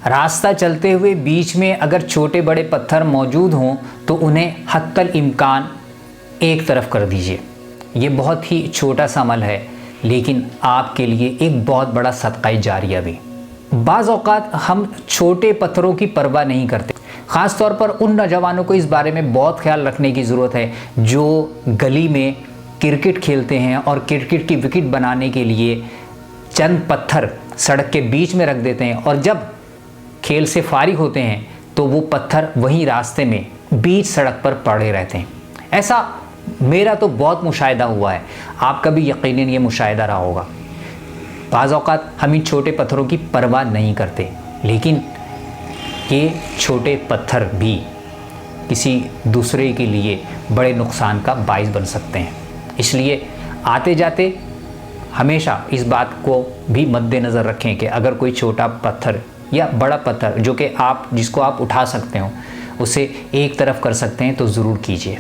रास्ता चलते हुए बीच में अगर छोटे बड़े पत्थर मौजूद हों तो उन्हें हत्तल इम्कान एक तरफ कर दीजिए। ये बहुत ही छोटा सा अमल है, लेकिन आपके लिए एक बहुत बड़ा सदक़ा जारिया भी। बाज़ औक़ात हम छोटे पत्थरों की परवाह नहीं करते। ख़ास तौर पर उन नौजवानों को इस बारे में बहुत ख्याल रखने की ज़रूरत है जो गली में क्रिकेट खेलते हैं और क्रिकेट की विकेट बनाने के लिए चंद पत्थर सड़क के बीच में रख देते हैं, और जब खेल से फारिग होते हैं तो वो पत्थर वहीं रास्ते में बीच सड़क पर पड़े रहते हैं। ऐसा मेरा तो बहुत मुशाहिदा हुआ है, आपका भी यकीनन ये मुशाहिदा रहा होगा। बाज़ औक़ात हम इन छोटे पत्थरों की परवाह नहीं करते, लेकिन ये छोटे पत्थर भी किसी दूसरे के लिए बड़े नुकसान का बाइस बन सकते हैं। इसलिए आते जाते हमेशा इस बात को भी मद्देनज़र रखें कि अगर कोई छोटा पत्थर या बड़ा पत्थर जिसको आप उठा सकते हो, उसे एक तरफ कर सकते हैं तो ज़रूर कीजिए।